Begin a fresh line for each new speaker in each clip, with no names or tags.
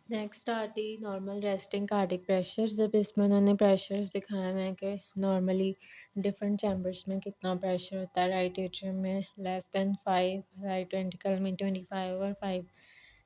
Next आती normal resting cardiac pressure. जब इसमें उन्होंने प्रेशर्स दिखाए हुए हैं कि नॉर्मली डिफरेंट चैम्बर्स में कितना प्रेशर होता है। राइट एट्रियम में लेस देन 5, राइट वेंट्रिकल में 25/5,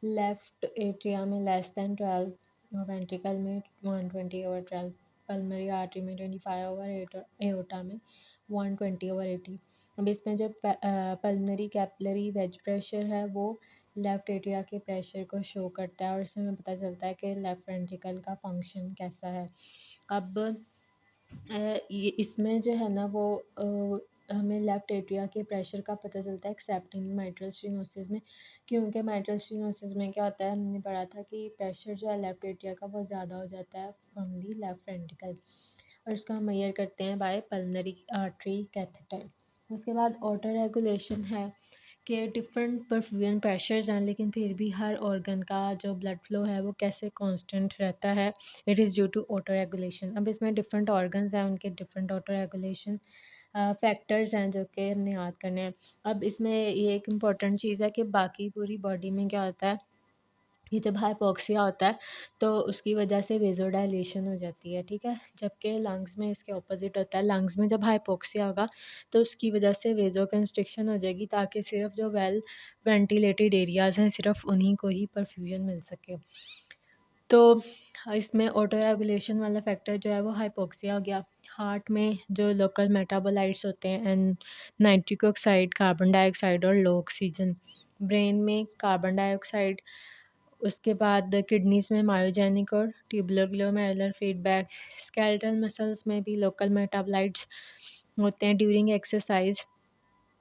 लेफ्ट एट्रिया में लेस देन 12 और वेंट्रिकल में 120/12, पल्मरी आर्टरी में 25/8, एओर्टा में 120/80। अब इसमें जो पल्मरी कैपिलरी वेज प्रेशर है वो लेफ़्ट एट्रिया के प्रेशर को शो करता है और इससे हमें पता चलता है कि लेफ़्ट वेंट्रिकल का फंक्शन कैसा है। अब ये इसमें जो है ना वो हमें लेफ़्ट एट्रिया के प्रेशर का पता चलता है एक्सेप्ट इन माइट्रल स्टेनोसिस में, क्योंकि माइट्रल स्टेनोसिस में क्या होता है, हमने पढ़ा था कि प्रेशर जो है लेफ़्ट एट्रिया का वो ज़्यादा हो जाता है फ्रॉम दी लेफ़्ट वेंट्रिकल, और इसका हम मेजर करते हैं बाय पल्मोनरी आर्टरी कैथेटर। उसके बाद ऑटो रेगुलेशन है कि डिफरेंट परफ्यूजन प्रेशर्स हैं लेकिन फिर भी हर ऑर्गन का जो ब्लड फ्लो है वो कैसे कांस्टेंट रहता है। It is due to auto regulation. अब इसमें डिफरेंट ऑर्गन्स हैं, उनके डिफरेंट ऑटो रेगुलेशन फैक्टर्स हैं जो कि हमने याद करने हैं। अब इसमें ये एक इम्पॉर्टेंट चीज़ है कि बाकी पूरी बॉडी में क्या होता है कि जब हाइपोक्सिया होता है तो उसकी वजह से वेज़ोडाइलेशन हो जाती है, ठीक है? जबकि लंग्स में इसके ऑपोज़िट होता है। लंग्स में जब हाइपोक्सिया होगा तो उसकी वजह से वेज़ोकंस्ट्रिक्शन हो जाएगी ताकि सिर्फ़ जो वेल वेंटिलेटेड एरियाज़ हैं सिर्फ़ उन्हीं को ही परफ्यूजन मिल सके। तो इसमें ऑटो रेगुलेशन वाला फैक्टर जो है वो हाइपोक्सिया हो गया। हार्ट में जो लोकल मेटाबोलाइट्स होते हैं and nitric oxide, carbon dioxide और लो ऑक्सीजन। ब्रेन में कार्बन डाइऑक्साइड, उसके बाद किडनीज़ में मायोजेनिक और tubular glomerular feedback. Skeletal muscles में भी लोकल मेटाबोलाइट्स होते हैं ड्यूरिंग एक्सरसाइज।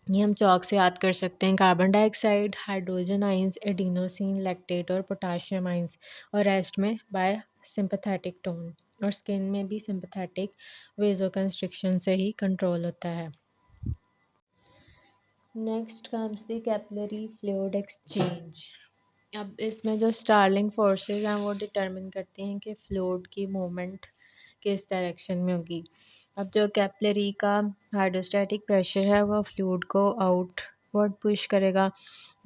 ये हम चौक से याद कर सकते हैं। Carbon dioxide, hydrogen ions, adenosine, lactate और पोटाशियम आइंस, और रेस्ट में बाय सिंपैथेटिक टोन। और स्किन में भी सिंपैथेटिक वेज़ोकंस्ट्रिक्शन से ही कंट्रोल होता है। Next comes the capillary fluid exchange. अब इसमें जो स्टार्लिंग फोर्सेस हैं वो डिटरमिन करती हैं कि फ्लूइड की मूवमेंट किस डायरेक्शन में होगी। अब जो कैपिलरी का हाइड्रोस्टैटिक प्रेशर है वो फ्लूइड को आउटवर्ड पुश करेगा।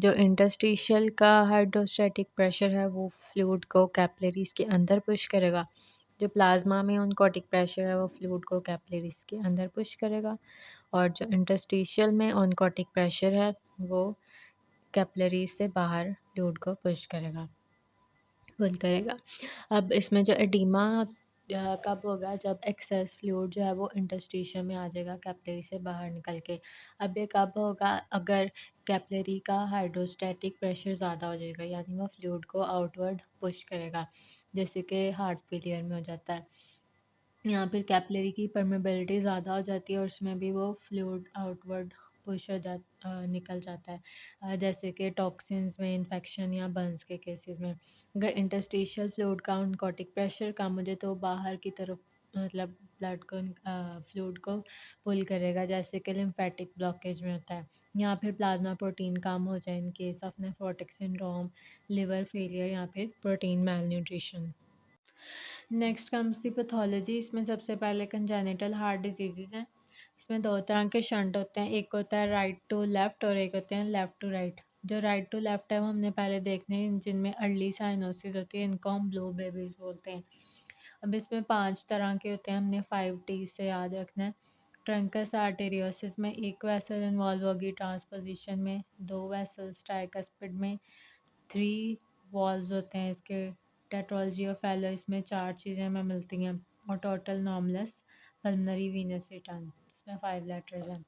जो इंटरस्टिशियल का हाइड्रोस्टैटिक प्रेशर है वो फ्लूइड को कैपिलरीज के अंदर पुश करेगा। जो प्लाज्मा में ऑनकोटिक प्रेशर है वो फ्लूइड को कैपिलरीज के अंदर पुश करेगा, और जो इंटरस्टिशियल में ऑनकोटिक प्रेशर है वो कैपिलरी से बाहर फ्लूइड को पुल करेगा। अब इसमें जो एडिमा कब होगा, जब एक्सेस फ्लूइड जो है वो इंटरस्टिशियल में आ जाएगा कैपिलरी से बाहर निकल के। अब ये कब होगा, अगर कैपिलरी का हाइड्रोस्टैटिक प्रेशर ज़्यादा हो जाएगा, यानी वो फ्लूइड को आउटवर्ड पुश करेगा, जैसे कि हार्ट फेलियर में हो जाता है। यहाँ फिर कैपिलरी की परमेबिलिटी ज़्यादा हो जाती है और उसमें भी वो फ्लूइड आउटवर्ड पुश हो निकल जाता है, जैसे कि टॉक्सिन्स में इन्फेक्शन या बर्न्स के केसेस में। अगर इंटरस्टिशियल फ्लूइड का ऑनकोटिक प्रेशर कम हो जाए तो बाहर की तरफ मतलब ब्लड को फ्लूइड को पुल करेगा, जैसे कि लिम्फेटिक ब्लॉकेज में होता है। या फिर प्लाज्मा प्रोटीन कम हो जाए in case of nephrotic syndrome, liver failure या फिर protein malnutrition. Next comes the pathology. इसमें सबसे पहले कंजेनिटल हार्ट डिजीज़ हैं। इसमें दो तरह के शंट होते हैं, एक होता है राइट टू लेफ़्ट और एक होते हैं लेफ़्ट टू राइट। जो राइट टू लेफ़्ट है वो हमने पहले देखने हैं, जिनमें अर्ली साइनोसिस होती है, इनको हम ब्लू बेबीज़ बोलते हैं। अब इसमें 5 तरह के होते हैं, हमने 5 टी से याद रखना है। ट्रंकस आर्टेरियोसिस में एक वेसल इन्वॉल्व होगी ट्रांसपोजिशन में, 2 वेसल्स ट्राइकस्पिड में, 3 वॉल्व्स होते हैं इसके। टेट्रोलॉजी ऑफ फेलो, इसमें 4 चीज़ें हमें मिलती हैं। और टोटल नॉर्मलस पल्मोनरी वीनस रिटर्न, इसमें 5 लेटर्स हैं।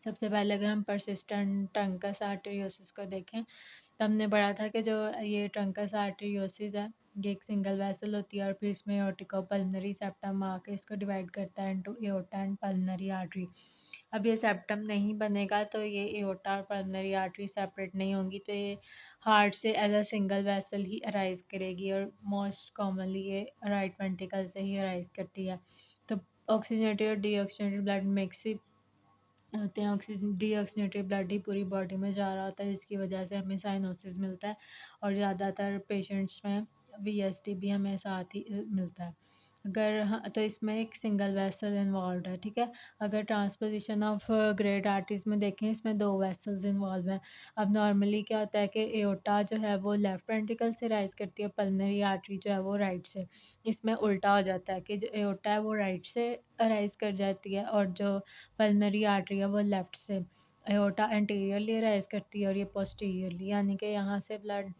सबसे पहले अगर हम परसिस्टेंट ट्रंकस आर्टेरियोसिस को देखें तो हमने पढ़ा था कि जो ये ट्रंकस आर्टेरियोसिस है ये एक सिंगल वेसल होती है और फिर इसमें एओर्टिको पल्मोनरी सेप्टम आके इसको डिवाइड करता है into aorta and pulmonary artery. अब ये सेप्टम नहीं बनेगा तो ये एओर्टा और पल्मोनरी आर्टरी सेपरेट नहीं होंगी, तो ये हार्ट से एज अ सिंगल वेसल ही अराइज करेगी और मोस्ट कॉमनली ये राइट वेंट्रिकल से ही अराइज करती है। तो ऑक्सीजनेटेड और डीऑक्सीजनेटेड ब्लड मिक्स ही होते हैं। ऑक्सीजन डीऑक्सीजनेटेड ब्लड ही पूरी बॉडी में जा रहा होता है, जिसकी वजह से हमें साइनोसिस मिलता है और ज़्यादातर पेशेंट्स में वीएसटी भी हमें साथ ही मिलता है। अगर हाँ, तो इसमें एक सिंगल वेसल इन्वॉल्व है, ठीक है। अगर ट्रांसपोजिशन ऑफ ग्रेट आर्टरीज में देखें, इसमें 2 वेसल्स इन्वॉल्व हैं। अब नॉर्मली क्या होता है कि एओर्टा जो है वो लेफ्ट वेंट्रिकल से राइज़ करती है, पल्मोनरी आर्टरी जो है वो राइट से। इसमें उल्टा हो जाता है कि जो एओर्टा है वो राइट से राइज़ कर जाती है और जो पल्मोनरी आर्टरी है वो लेफ्ट से। एओर्टा एंटीरियरली राइज़ करती है और ये पोस्टीरियरली, यानी कि यहाँ से ब्लड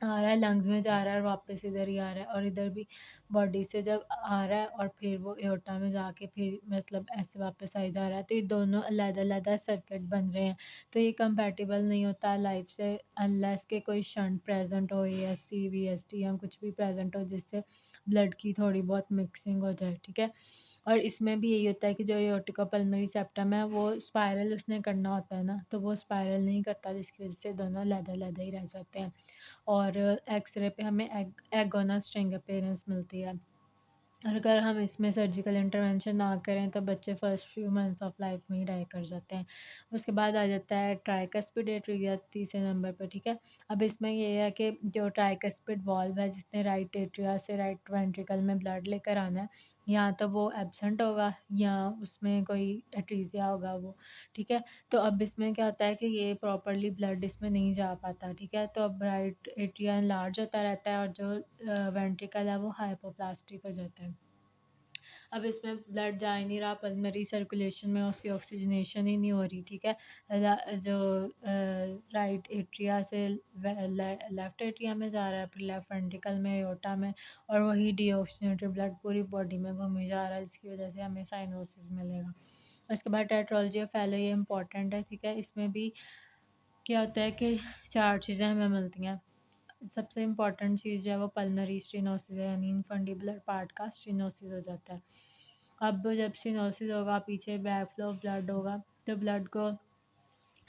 आ रहा है, लंग्स में जा रहा है और वापस इधर ही आ रहा है, और इधर भी बॉडी से जब आ रहा है और फिर वो एओर्टा में जाके फिर मतलब ऐसे वापस आई जा रहा है, तो ये दोनों अलग-अलग सर्किट बन रहे हैं। तो ये कंपैटिबल नहीं होता लाइफ से अनलेस के कोई शंट प्रेजेंट हो, एएसटी, वीएसटी या कुछ भी प्रेजेंट हो जिससे ब्लड की थोड़ी बहुत मिक्सिंग हो जाए, ठीक है। और इसमें भी यही होता है कि जो एओर्टिकोपल्मोनरी सेप्टम है वो स्पाइरल उसने करना होता है ना, तो वो स्पाइरल नहीं करता, जिसकी वजह से दोनों अलग-अलग ही रह जाते हैं। और एक्सरे पे हमें एगोना स्ट्रिंग अपीयरेंस मिलती है। और अगर हम इसमें सर्जिकल इंटरवेंशन ना करें तो बच्चे first few months of life में ही डाई कर जाते हैं। उसके बाद आ जाता है ट्राइकस्पिड एट्रिया तीसरे नंबर पर, ठीक है। अब इसमें ये है कि जो ट्राइकस्पिड वॉल्व है जिसने राइट एट्रिया से राइट वेंट्रिकल में ब्लड लेकर आना है, या तो वो एब्सेंट होगा या उसमें कोई एट्रीजिया होगा वो, ठीक है। तो अब इसमें क्या होता है कि ये प्रॉपरली ब्लड इसमें नहीं जा पाता, ठीक है। तो अब राइट एट्रिया लार्ज होता रहता है और जो वेंट्रिकल है वो हाइपोप्लास्टिक हो जाता है। अब इसमें ब्लड जा ही नहीं रहा, पल्मोनरी सर्कुलेशन में उसकी ऑक्सीजनेशन ही नहीं हो रही, ठीक है। जो राइट एट्रिया से लेफ्ट एट्रिया में जा रहा है, फिर लेफ्ट वेंट्रिकल में, एओर्टा में, और वही डीऑक्सीजनेटेड ब्लड पूरी बॉडी में घूमे जा रहा है, जिसकी वजह से हमें साइनोसिस मिलेगा। उसके बाद टेट्रोलॉजी ऑफ फैलो, ये इंपॉर्टेंट है, ठीक है। इसमें भी क्या होता है कि 4 चीज़ें हमें मिलती हैं। सबसे इम्पॉर्टेंट चीज़ जो है वो पल्मोनरी स्टेनोसिस है, यानी इनफंडिबुलर पार्ट का स्टेनोसिस हो जाता है। अब जब स्टेनोसिस होगा, पीछे बैक फ्लो ऑफ ब्लड होगा, तो ब्लड को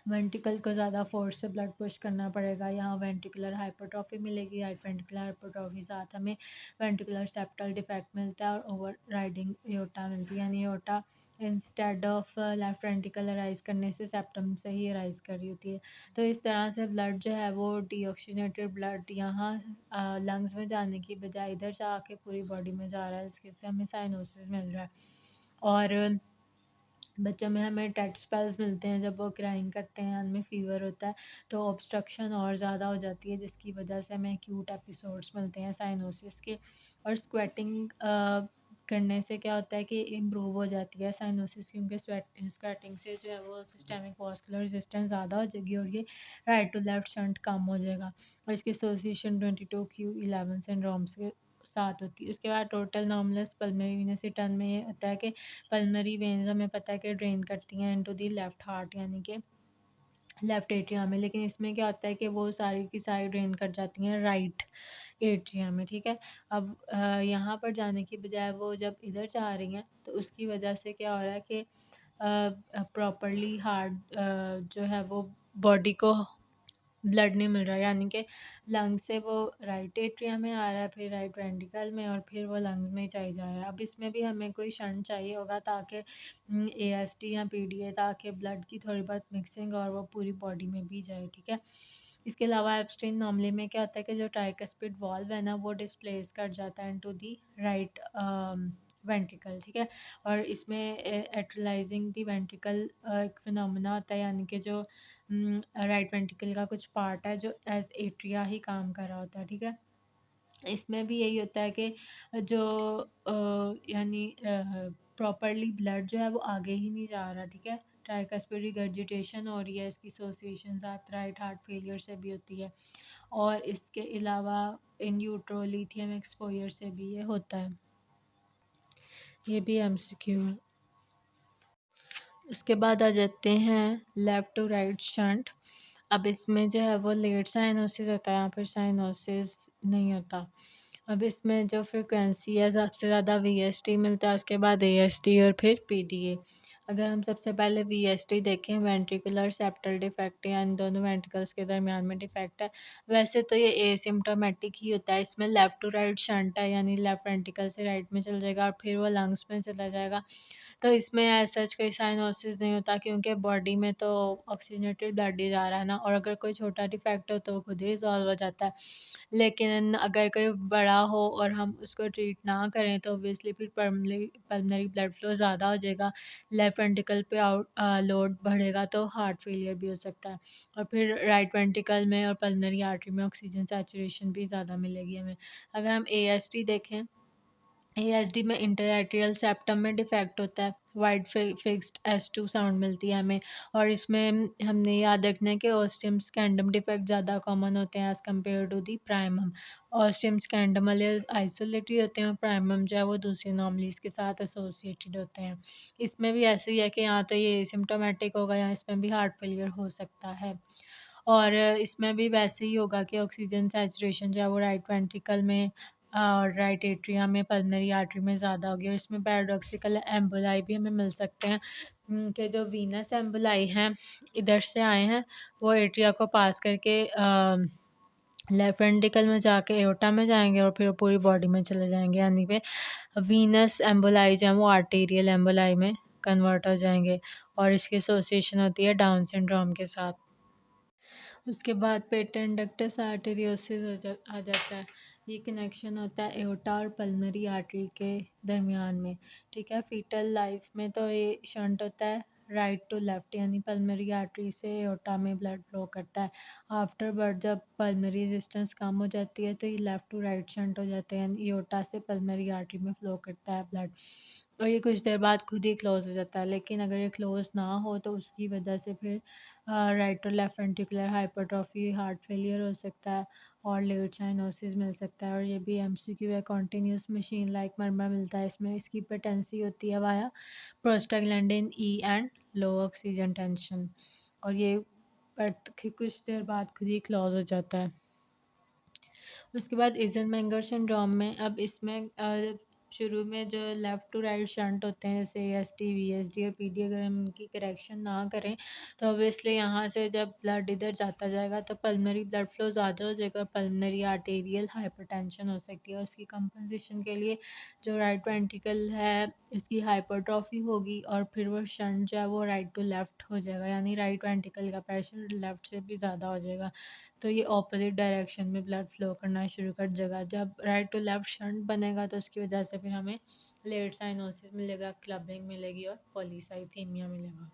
वेंट्रिकल को ज़्यादा फोर्स से ब्लड पुश करना पड़ेगा। यहाँ वेंट्रिकुलर हाइपरट्रॉफी मिलेगी, राइट वेंट्रिकुलर हाइपरट्रॉफी साथ हमें वेंट्रिकुलर सेप्टल डिफेक्ट मिलता है और ओवर राइडिंग एओर्टा मिलती है, यानी aorta instead of left ventricle rise करने से सेप्टम से ही राइज कर रही होती है। तो इस तरह से ब्लड जो है वो डीऑक्सीजनेटेड ब्लड यहाँ लंग्स में जाने की बजाय इधर जाके पूरी बॉडी में जा रहा है, जिससे हमें साइनोसिस मिल रहा है। और बच्चों में हमें टेट स्पेल्स मिलते हैं, जब वो क्राइंग करते हैं, उनमें फ़ीवर होता है, तो ऑब्स्ट्रक्शन और ज़्यादा हो जाती है, जिसकी वजह से हमें एक्यूट एपिसोड्स मिलते हैं साइनोसिस के। और स्क्वेटिंग करने से क्या होता है कि इम्प्रूव हो जाती है साइनोसिस, क्योंकि स्वेटिंग से जो है वो सिस्टमिक वास्कुलर रेजिस्टेंस ज़्यादा हो जाएगी और ये राइट टू लेफ्ट शंट कम हो जाएगा। और इसकी एसोसिएशन 22q11 सिंड्रोम्स के साथ होती है। उसके बाद टोटल नॉर्मलस पल्मोनरी वेनस रिटर्न में ये होता है कि पल्मोनरी वेन्स हमें पता है कि ड्रेन करती हैं इनटू दी लेफ्ट हार्ट, यानी कि लेफ्ट एट्रिया में, लेकिन इसमें क्या होता है कि वो सारी की सारी ड्रेन कर जाती हैं राइट एट्रिया में, ठीक है। अब यहाँ पर जाने की बजाय वो जब इधर जा रही हैं, तो उसकी वजह से क्या हो रहा है कि प्रॉपरली हार्ट जो है वो बॉडी को ब्लड नहीं मिल रहा, यानी कि लंग से वो राइट एट्रिया में आ रहा है, फिर राइट वेंट्रिकल में, और फिर वो लंग में चाहिए जा रहा है। अब इसमें भी हमें कोई शंट चाहिए होगा ताकि एएसटी या पीडीए, ताकि ब्लड की थोड़ी बहुत मिक्सिंग और वो पूरी बॉडी में भी जाए, ठीक है। इसके अलावा एब्स्ट्रीन मामले में क्या होता है कि जो ट्राइकस्पिड वॉल्व है ना वो डिस्प्लेस कर जाता है इनटू दी राइट वेंट्रिकल, ठीक है। और इसमें एट्रलाइजिंग दी वेंट्रिकल एक फिनोमेना होता है, यानी कि जो राइट वेंट्रिकल का कुछ पार्ट है जो एज एट्रिया ही काम कर रहा होता है, ठीक है। इसमें भी यही होता है कि जो यानी प्रॉपरली ब्लड जो है वो आगे ही नहीं जा रहा, ठीक है। ट्राइकस्पिड रिगर्जिटेशन हो रही है, इसकी एसोसिएशन साथ राइट हार्ट फेलियर से भी होती है, और इसके अलावा इन यूट्रो लिथियम एक्सपोजर से भी ये होता है। ये भी एमसीक्यू है। उसके बाद आ जाते हैं लेफ़्ट टू राइट शंट। अब इसमें जो है वो लेट साइनोसिस होता है या फिर साइनोसिस नहीं होता। अब इसमें जो फ्रीक्वेंसी है सबसे ज़्यादा वीएसटी मिलता है, उसके बाद एएसटी और फिर पीडीए। अगर हम सबसे पहले वीएसटी देखें, वेंट्रिकुलर सेप्टल डिफेक्ट, या इन दोनों वेंट्रिकल्स के दरमियान में डिफेक्ट है। वैसे तो ये एसिम्प्टोमेटिक ही होता है, इसमें लेफ़्ट टू राइट शंट है, यानी लेफ़्ट वेंट्रिकल से राइट में चल जाएगा और फिर वो लंग्स में चला जाएगा। तो इसमें एज़ सच कोई साइनोसिस नहीं होता, क्योंकि बॉडी में तो ऑक्सीजनेटेड ब्लड ही जा रहा है ना, और अगर कोई छोटा डिफेक्ट हो तो वो खुद ही रिज़ॉल्व हो जाता है। लेकिन अगर कोई बड़ा हो और हम उसको ट्रीट ना करें तो ऑब्वियसली फिर पल्मनरी ब्लड फ्लो ज़्यादा हो जाएगा, लेफ्ट वेंट्रिकल पे लोड बढ़ेगा तो हार्ट फेलियर भी हो सकता है। और फिर राइट वेंट्रिकल में और पल्मनरी आर्टरी में ऑक्सीजन सैचुरेशन भी ज़्यादा मिलेगी हमें। अगर हम एएसटी देखें, एएसडी में इंटरएट्रियल सेप्टम में डिफेक्ट होता है, वाइड फिक्स्ड एस2 साउंड मिलती है हमें। और इसमें हमने याद रखना है कि ऑस्टियम स्कैंडम डिफेक्ट ज़्यादा कॉमन होते हैं as compare to the primum. Ostium secundum वाले आइसोलेटरी होते हैं और प्राइमम जो है वो दूसरी नॉर्मलीज के साथ एसोसिएटेड होते हैं। इसमें भी ऐसे ही है कि यहाँ तो ये सिम्टोमेटिक होगा या इसमें भी हार्ट फेलियर हो सकता है। और इसमें भी वैसे ही होगा कि ऑक्सीजन सैचुरेशन जो है वो राइट वेंट्रिकल में और राइट एट्रिया में, पल्मनरी आर्टरी में ज़्यादा होगी। और इसमें पैराडॉक्सिकल एम्बोलाई भी हमें मिल सकते हैं कि जो वीनस एम्बोलाई हैं इधर से आए हैं, वो एट्रिया को पास करके लेफ्ट वेंट्रिकल में जाके एओर्टा में जाएंगे और फिर पूरी बॉडी में चले जाएंगे, यानी कि वीनस एम्बोलाई जो है वो आर्टेरियल एम्बोलाई में कन्वर्ट हो जाएंगे। और इसकी एसोसिएशन होती है डाउन सिंड्रोम के साथ। उसके बाद पेटेंट डक्टस आर्टेरियोसिस आ जाता है। ये कनेक्शन होता है एओर्टा और पल्मनरी आर्टरी के दरमियान में, ठीक है। फीटल लाइफ में तो ये शंट होता है राइट टू लेफ्ट, यानी पल्मनरी आर्टरी से एओर्टा में ब्लड फ्लो करता है। आफ्टर बर्थ जब पल्मनरी रेजिस्टेंस कम हो जाती है तो ये लेफ्ट टू राइट शंट हो जाते हैं, यानी एओर्टा से पल्मनरी आर्टरी में फ्लो करता है ब्लड। और ये कुछ देर बाद खुद ही क्लोज हो जाता है, लेकिन अगर ये क्लोज ना हो तो उसकी वजह से फिर राइट और left ventricular hypertrophy, heart failure हो सकता है और लेट साइनोसिस मिल सकता है। और ये भी एमसीक्यू है, कॉन्टिन्यूस मशीन लाइक मरमर मिलता है इसमें। इसकी पोटेंसी होती है via prostaglandin E and low oxygen tension. और ये बट कुछ देर बाद खुद ही क्लोज हो जाता है। उसके बाद इज़नमेंगर सिंड्रोम में, अब इसमें शुरू में जो लेफ़्ट टू राइट शंट होते हैं जैसे एएसटी, वीएसडी और पीडी, अगर हम इनकी करेक्शन ना करें तो ऑब्वियसली यहाँ से जब ब्लड इधर जाता जाएगा तो पल्मनरी ब्लड फ्लो ज़्यादा हो जाएगा और पल्मनरी आर्टेरियल हाइपरटेंशन हो सकती है। उसकी कंपनसेशन के लिए जो राइट वेंट्रिकल है इसकी हाइपरट्रॉफी होगी और फिर वो शंट जो है वो राइट टू लेफ़्ट हो जाएगा, यानी राइट वेंट्रिकल का प्रेशर लेफ़्ट से भी ज़्यादा हो जाएगा। तो ये ऑपोजिट डायरेक्शन में ब्लड फ्लो करना शुरू कर देगा। जब राइट टू लेफ्ट शंट बनेगा तो उसकी वजह से फिर हमें लेट साइनोसिस मिलेगा, क्लबिंग मिलेगी और पॉलीसाइथेमिया मिलेगा।